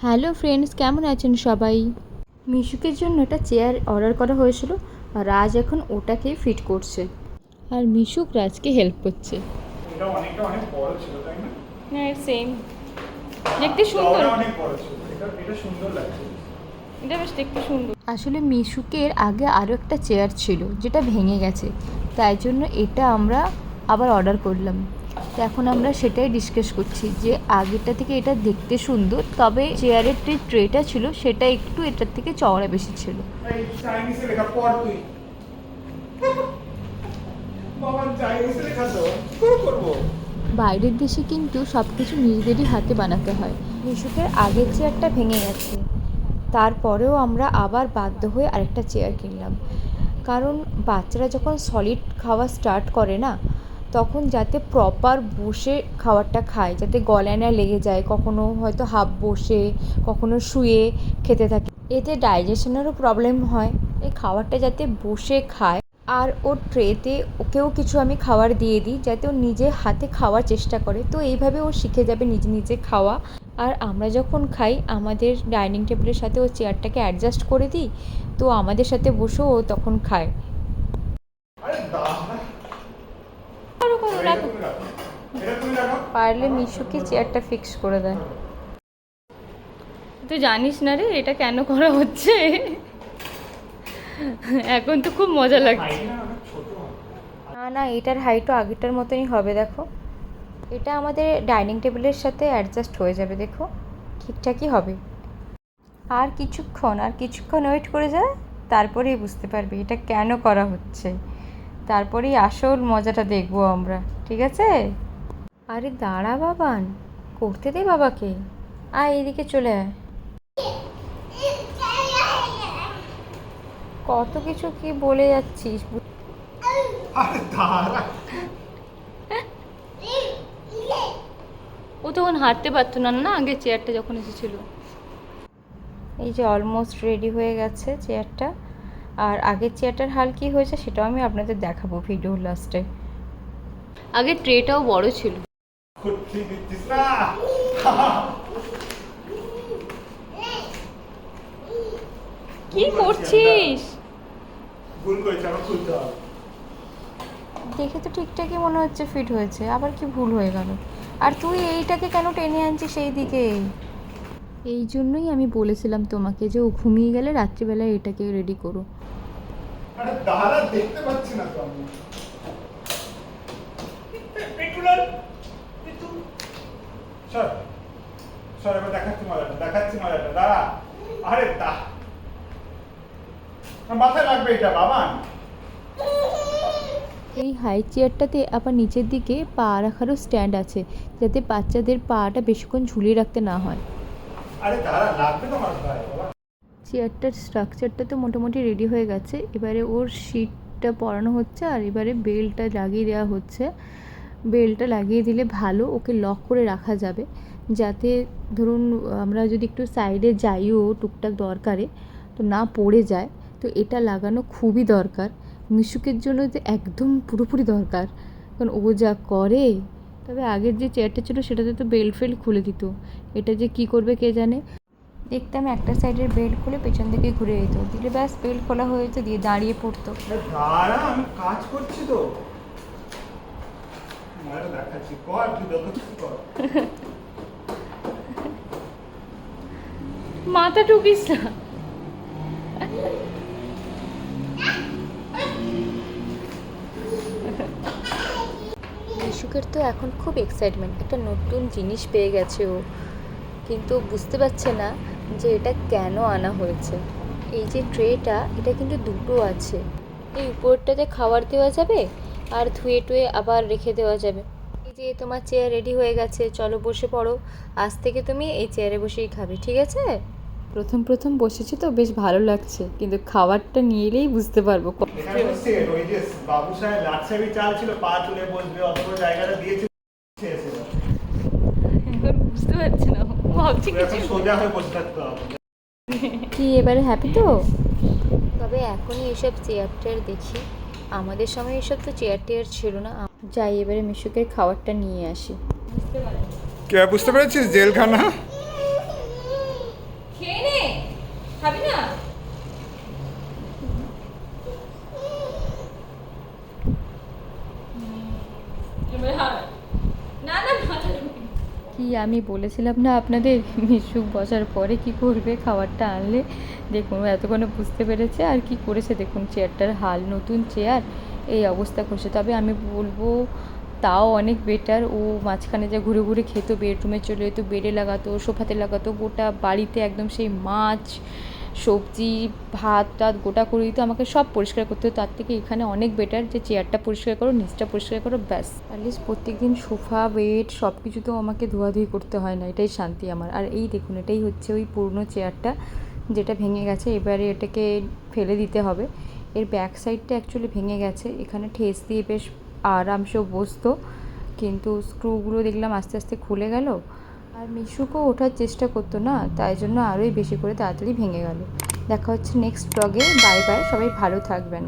Hello friends, কেমন আছেন সবাই? মিশুকের জন্য একটা চেয়ার অর্ডার করা হয়েছিল আর রাজ এখন ওটাকে ফিট করছে আর মিশুক রাজকে হেল্প করছে। এটা অনেকটা অনেক বড় ছিল তাই না? হ্যাঁ, সেম দেখতে সুন্দর। এটা অনেক বড় ছিল, এটা সুন্দর লাগছে। এটা বেশ দেখতে সুন্দর। আসলে মিশুকের আগে আরও একটা চেয়ার ছিল যেটা ভেঙে গেছে, তাই জন্য এটা আমরা আবার অর্ডার করলাম। তো এখন আমরা সেটাই ডিসকাস করছি যে আগেরটা থেকে এটা দেখতে সুন্দর, তবে চেয়ারের যে ট্রেটা ছিল সেটা একটু এটার থেকে চওড়া বেশি ছিল। এই চাইনিজে লেখা পড় তুই। বাবা চাইনিজে লেখা তো কি করব? বাইরের দেশে কিন্তু সব কিছু নিজেদেরই হাতে বানাতে হয়। মিশুকের আগের চেয়ারটা ভেঙে গেছে, তারপরেও আমরা আবার বাধ্য হয়ে আরেকটা চেয়ার কিনলাম। কারণ বাচ্চারা যখন সলিড খাওয়া স্টার্ট করে না, তখন যাতে প্রপার বসে খাবারটা খায়, যাতে গলায় না লেগে যায়, কখনো হয়তো হাফ বসে কখনো শুয়ে খেতে থাকে, এতে ডাইজেশনেরও প্রবলেম হয়। এই খাবারটা যাতে বসে খায়, আর ওর ট্রেতে ওকেও কিছু আমি খাবার দিয়ে দিই যাতে ও নিজে হাতে খাওয়ার চেষ্টা করে। তো এইভাবে ও শিখে যাবে নিজে নিজে খাওয়া। আর আমরা যখন খাই আমাদের ডাইনিং টেবিলের সাথে ও চেয়ারটাকে অ্যাডজাস্ট করে দিই, তো আমাদের সাথে বসেও ও তখন খায়। আরে দাদা, করো করো, এটা রাখো। তুমি রাখো, এটা তুমি রাখো। পারলে মিশুকে চেয়ারটা ফিক্স করে দেয়। তুই জানিস না রে এটা কেন করা হচ্ছে? এখন তো খুব মজা লাগছে। হাইট না অনেক ছোট হয়। না না, এটার হাইটও আগেরটার মতনই হবে। দেখো, এটা আমাদের ডাইনিং টেবিলের সাথে অ্যাডজাস্ট হয়ে যাবে। দেখো, ঠিকঠাকই হবে। আর কিছুক্ষণ ওয়েট করে যায়, তারপরেই বুঝতে পারবে এটা কেন করা হচ্ছে। তারপরেই আসল মজাটা দেখবো আমরা, ঠিক আছে? আরে দাঁড়া বাবান, করতে দে বাবাকে। আয় এদিকে চলে আয়। কত কিছু কি বলে যাচ্ছিস। আরে দাঁড়া, ও তখন হাঁটতে পারতো না না আগে চেয়ারটা যখন এসেছিল। এই যে অলমোস্ট রেডি হয়ে গেছে চেয়ারটা। আর আগের চেয়ারটার হাল কী হয়েছে সেটাও আমি আপনাদের দেখাবো ভিডিওর লাস্টে। আগের ট্রেটাও বড় ছিল। খুঁটি দিচ্ছিস না? কি করছিস? ভুল করেছি, আমার খুলতে হবে। দেখে তো ঠিকঠাকই মনে হচ্ছে ফিট হয়েছে, আবার কি ভুল হয়ে গেল? আর তুই এইটাকে কেন টেনে আনছিস সেই দিকে? এই জন্যই আমি বলেছিলাম তোমাকে যে ও ঘুমিয়ে গেলে রাত্রিবেলায় এটাকে রেডি করো। আরে দাঁড়া, দেখতে পাচ্ছি না তো আমি। পেটুলার পেটু সর সর, এবার দেখাচ্ছি মজাটা দাঁড়া। আরে দা মাথায় লাগবে এটা বাবান। এই হাই চেয়ারটাতে আবার নিচের দিকে পা রাখারও স্ট্যান্ড আছে, যাতে বাচ্চাদের পাটা বেশিক্ষণ ঝুলিয়ে রাখতে না হয়। আরে দাঁড়া, লাগবে তো আমার গায়ে বাবা। চেয়ারটার স্ট্রাকচারটা তো মোটামুটি রেডি হয়ে গেছে, এবারে ওর সিটটা পরানো হচ্ছে আর এবারে বেল্টটা লাগিয়ে দেওয়া হচ্ছে। বেল্টটা লাগিয়ে দিলে ভালো, ওকে লক করে রাখা যাবে, যাতে ধরুন আমরা যদি একটু সাইডে যাইও টুকটাক দরকারে তো না পড়ে যায়। তো এটা লাগানো খুবই দরকার, মিশুকের জন্য যে একদম পুরোপুরি দরকার, কারণ ও যা করে। তবে আগের যে চেয়ারটা ছিল সেটাতে তো বেল্ট ফেল্ট খুলে দিত, এটা যে কী করবে কে জানে। দেখতাম একটা সাইডের বেল্ট খুলে পেছন দিকে ঘুরে যেত, দিলে ব্যাস বেল্ট খোলা হয়ে যেত, দিয়ে দাঁড়িয়ে পড়তো। আরে দাঁড়া, আমি কাজ করছি তো। মজাটা দেখাচ্ছি, কর তুই যত কিছু কর। মাথা ঠুকিস না। মিশুকের তো এখন খুব এক্সাইটমেন্ট, একটা নতুন জিনিস পেয়ে গেছে ও, কিন্তু বুঝতে পারছে না যে এটা কেন আনা হয়েছে। এই যে ট্রেটা, এটা কিন্তু দুটো আছে। এই উপরটাতে খাবার দেওয়া যাবে আর ধুয়ে টুয়ে আবার রেখে দেওয়া যাবে। এই যে তোমার চেয়ার রেডি হয়ে গেছে, চলো বসে পড়ো। আজ থেকে তুমি এই চেয়ারে বসেই খাবে, ঠিক আছে? প্রথম প্রথম বসেছি তো বেশ ভালো লাগছে, কিন্তু খাবারটা নিয়ে এলেই বুঝতে পারবো। এখানে তো সেট ওই যে বাবু সাহেব লাটসাবি চাল ছিল, পা তুলে বসবে, অত বড় জায়গাটা দিয়েছে। এবার বুঝতে পারছি না, ভাবছি এখন সোজা হয়ে বসে থাকতে হবে। কি এবারে হ্যাপি তো? তবে এখনই এসব চেয়ার টেয়ার দেখি, আমাদের সময় এসব তো চেয়ার টেয়ার ছিল না। যাই এবারে মিশুকের খাবারটা নিয়ে আসি। কে বুঝতে পেরেছিস? জেলখানা। খাবি না? কি আমি বলেছিলাম না আপনাদের মিশুক বসার পরে কি করবে, খাবারটা আনলে দেখুন ও এতক্ষণে বুঝতে পেরেছে আর কি করেছে দেখুন, চেয়ারটার হাল, নতুন চেয়ার এই অবস্থা করছে। তবে আমি বলবো তাও অনেক বেটার, ও মাঝখানে যা ঘুরে ঘুরে খেত, বেডরুমে চলে যেত, বেডে লাগাতো, সোফাতে লাগাতো, গোটা বাড়িতে একদম সেই মাছ সবজি ভাত টাত গোটা করে দিত, আমাকে সব পরিষ্কার করতে হতো। তার থেকে এখানে অনেক বেটার যে চেয়ারটা পরিষ্কার করো, নিচটা পরিষ্কার করো, ব্যাস। অ্যাটলিস্ট প্রত্যেকদিন সোফা বেড সব কিছু তো আমাকে ধোয়াধুয়ি করতে হয় না, এটাই শান্তি আমার। আর এই দেখুন এটাই হচ্ছে ওই পুরনো চেয়ারটা যেটা ভেঙে গেছে, এবারে এটাকে ফেলে দিতে হবে। এর ব্যাক সাইডটা অ্যাকচুয়ালি ভেঙে গেছে, এখানে ঠেস দিয়ে বেশ আরামসেও বসতো, কিন্তু স্ক্রুগুলো দেখলাম আস্তে আস্তে খুলে গেল। আর মিশুকও ওঠার চেষ্টা করতো না, তাই জন্য আরোই বেশি করে তাড়াতাড়ি ভেঙে গেল। দেখা হচ্ছে নেক্সট ব্লগে। বাই বাই, সবাই ভালো থাকবেন।